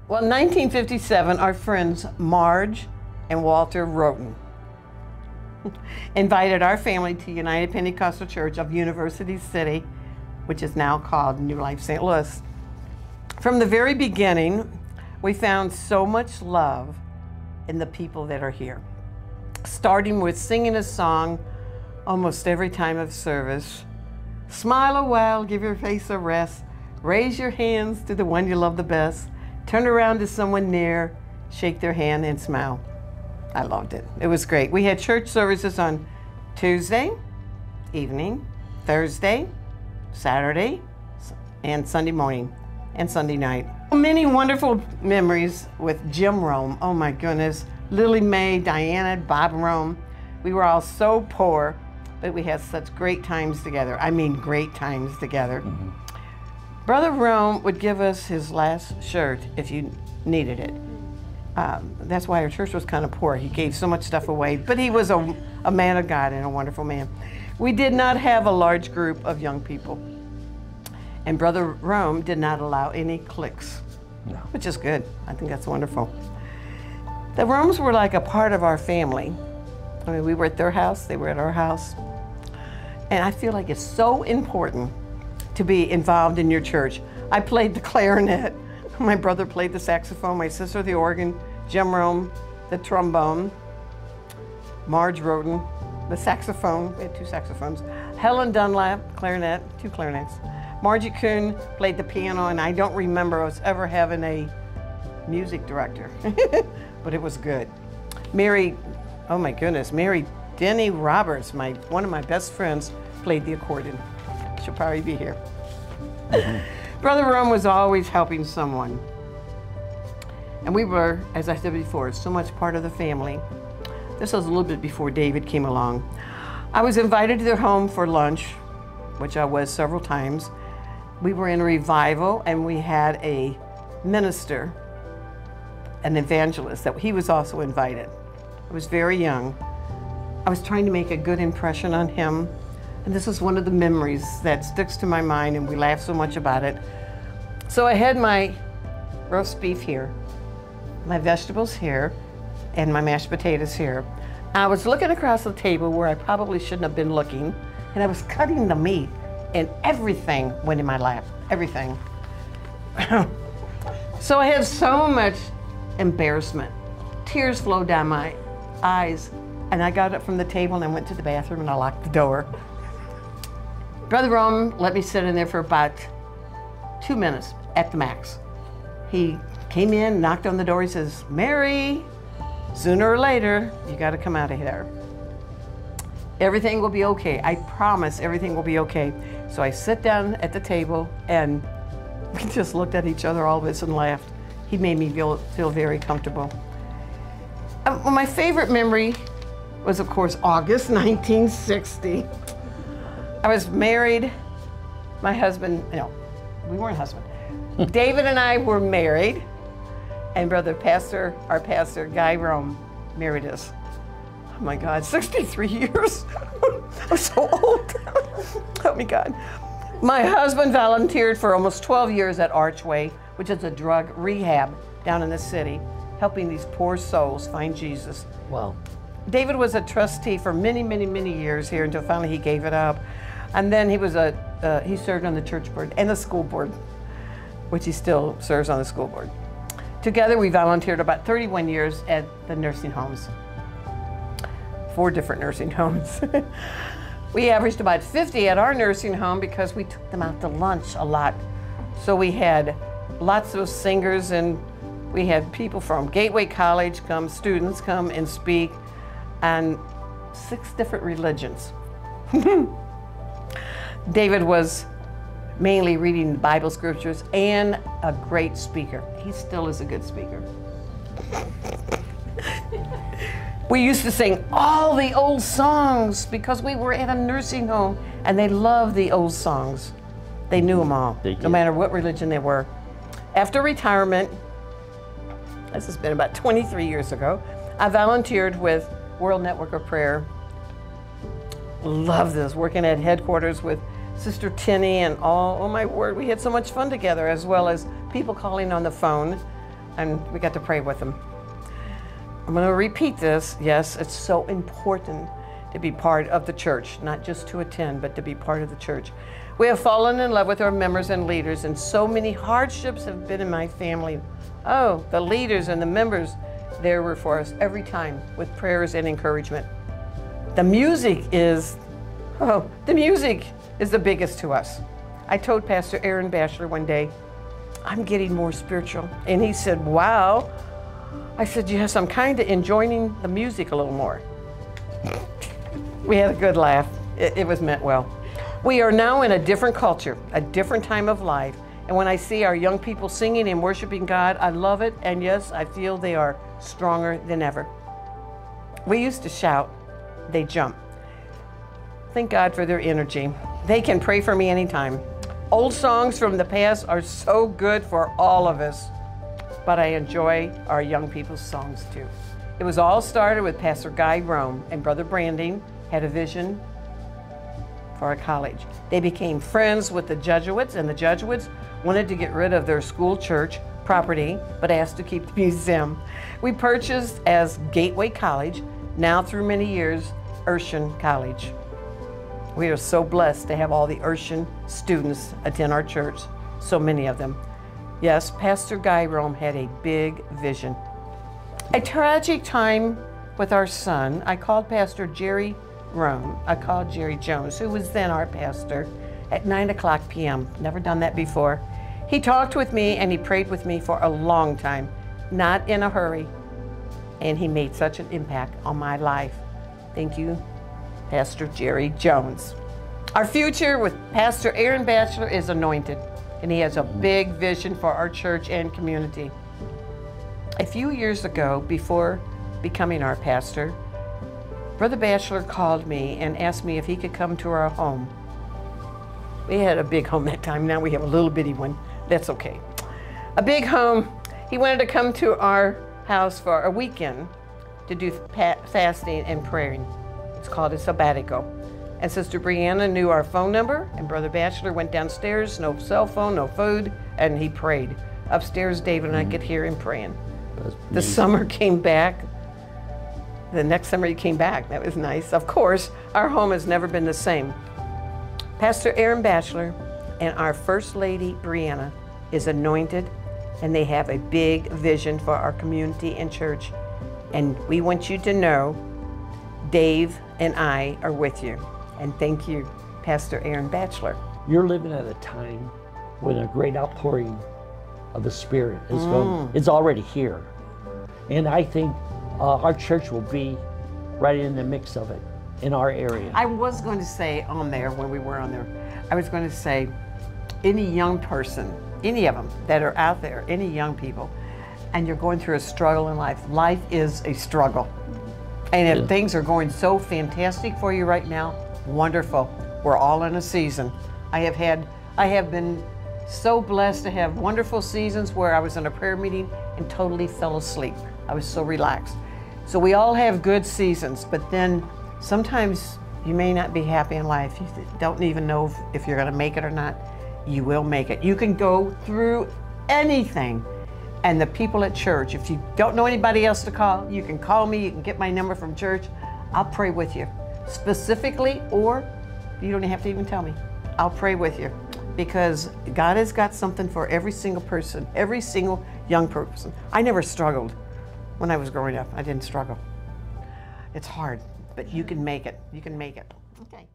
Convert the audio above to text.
Well, in 1957, our friends Marge and Walter Roten invited our family to United Pentecostal Church of University City, which is now called New Life St. Louis. From the very beginning, we found so much love in the people that are here, starting with singing a song almost every time of service. Smile a while, give your face a rest, raise your hands to the one you love the best, turn around to someone near, shake their hand and smile. I loved it. It was great. We had church services on Tuesday evening, Thursday, Saturday, and Sunday morning, and Sunday night. Many wonderful memories with Jim Rome. Oh my goodness. Lily Mae, Diana, Bob Rome. We were all so poor, but we had such great times together. I mean, great times together. Mm-hmm. Brother Rome would give us his last shirt if you needed it. That's why our church was kind of poor. He gave so much stuff away, but he was a man of God and a wonderful man. We did not have a large group of young people, and Brother Rome did not allow any cliques, no. Which is good. I think that's wonderful. The Romes were like a part of our family. I mean, we were at their house, they were at our house, and I feel like it's so important to be involved in your church. I played the clarinet. My brother played the saxophone, my sister the organ, Jim Rome the trombone, Marge Roten the saxophone. We had 2 saxophones. Helen Dunlap, clarinet, 2 clarinets. Margie Kuhn played the piano, and I don't remember us ever having a music director, but it was good. Mary, oh my goodness, Mary Denny Roberts, one of my best friends, played the accordion. She'll probably be here. Mm-hmm. Brother Rome was always helping someone. And we were, as I said before, so much part of the family. This was a little bit before David came along. I was invited to their home for lunch, which I was several times. We were in a revival, and we had a minister, an evangelist, that he was also invited. I was very young. I was trying to make a good impression on him. And this is one of the memories that sticks to my mind, and we laugh so much about it. So I had my roast beef here, my vegetables here, and my mashed potatoes here. I was looking across the table where I probably shouldn't have been looking, and I was cutting the meat, and everything went in my lap, everything. So I had so much embarrassment. Tears flowed down my eyes, and I got up from the table and I went to the bathroom and I locked the door. Brother Rome let me sit in there for about 2 minutes at the max. He came in, knocked on the door, he says, "Mary, sooner or later, you gotta come out of here. Everything will be okay. I promise everything will be okay." So I sit down at the table and we just looked at each other, all of us, and laughed. He made me feel very comfortable. Well, my favorite memory was, of course, August 1960. I was married. My husband, no, we weren't husband. David and I were married, and our pastor, Guy Rome, married us. Oh my God, 63 years. I'm so old. Help me God. My husband volunteered for almost 12 years at Archway, which is a drug rehab down in the city, helping these poor souls find Jesus. Wow. David was a trustee for many, many, many years here until finally he gave it up. And then he served on the church board and the school board, which he still serves on the school board. Together we volunteered about 31 years at the nursing homes. 4 different nursing homes. We averaged about 50 at our nursing home because we took them out to lunch a lot. So we had lots of singers, and we had people from Gateway College come, students come and speak, and 6 different religions. David was mainly reading the Bible scriptures and a great speaker. He still is a good speaker. We used to sing all the old songs because we were at a nursing home, and they loved the old songs. They knew them all, no matter what religion they were. After retirement, this has been about 23 years ago, I volunteered with World Network of Prayer. Love this, working at headquarters with Sister Tinney and all. Oh my word, we had so much fun together, as well as people calling on the phone. and we got to pray with them. I'm going to repeat this. Yes, it's so important to be part of the church, not just to attend, but to be part of the church. We have fallen in love with our members and leaders, and so many hardships have been in my family. Oh, the leaders and the members, they were for us every time with prayers and encouragement. The music is the biggest to us. I told Pastor Aaron Batchelor one day, I'm getting more spiritual. And he said, wow. I said, yes, I'm kind of enjoying the music a little more. We had a good laugh. It was meant well. We are now in a different culture, a different time of life. And when I see our young people singing and worshiping God, I love it. And yes, I feel they are stronger than ever. We used to shout, they jump. Thank God for their energy. They can pray for me anytime. Old songs from the past are so good for all of us, but I enjoy our young people's songs too. It was all started with Pastor Guy Rome and Brother Branding had a vision for a college. They became friends with the Jesuits, and the Jesuits wanted to get rid of their school church property, but asked to keep the museum. We purchased as Gateway College, now through many years, Urshan College. We are so blessed to have all the Urshan students attend our church, so many of them. Yes, Pastor Guy Rome had a big vision. A tragic time with our son, I called Pastor Jerry Rome. I called Jerry Jones, who was then our pastor, at 9:00 p.m. Never done that before. He talked with me and he prayed with me for a long time, not in a hurry. And he made such an impact on my life. Thank you, Pastor Jerry Jones. Our future with Pastor Aaron Batchelor is anointed, and he has a big vision for our church and community. A few years ago, before becoming our pastor, Brother Batchelor called me and asked me if he could come to our home. We had a big home that time. Now we have a little bitty one. That's okay. A big home. He wanted to come to our house for a weekend to do fasting and praying. It's called a sabbatical. And Sister Brianna knew our phone number, and Brother Batchelor went downstairs, no cell phone, no food, and he prayed. Upstairs, David and I could hear him praying. The summer came back. The next summer he came back. That was nice. Of course, our home has never been the same. Pastor Aaron Batchelor and our First Lady, Brianna, is anointed, and they have a big vision for our community and church. And we want you to know Dave and I are with you. And thank you, Pastor Aaron Batchelor. You're living at a time when a great outpouring of the Spirit is going. It's already here. And I think our church will be right in the mix of it in our area. I was going to say on there, when we were on there, I was going to say any young person, any of them that are out there, any young people, and you're going through a struggle in life. Life is a struggle. And if things are going so fantastic for you right now, wonderful. We're all in a season. I have been so blessed to have wonderful seasons where I was in a prayer meeting and totally fell asleep. I was so relaxed. So we all have good seasons, but then sometimes you may not be happy in life. You don't even know if you're going to make it or not. You will make it. You can go through anything. And the people at church, if you don't know anybody else to call, you can call me, you can get my number from church. I'll pray with you specifically, or you don't have to even tell me. I'll pray with you, because God has got something for every single person, every single young person. I never struggled when I was growing up. I didn't struggle. It's hard, but you can make it. You can make it. Okay.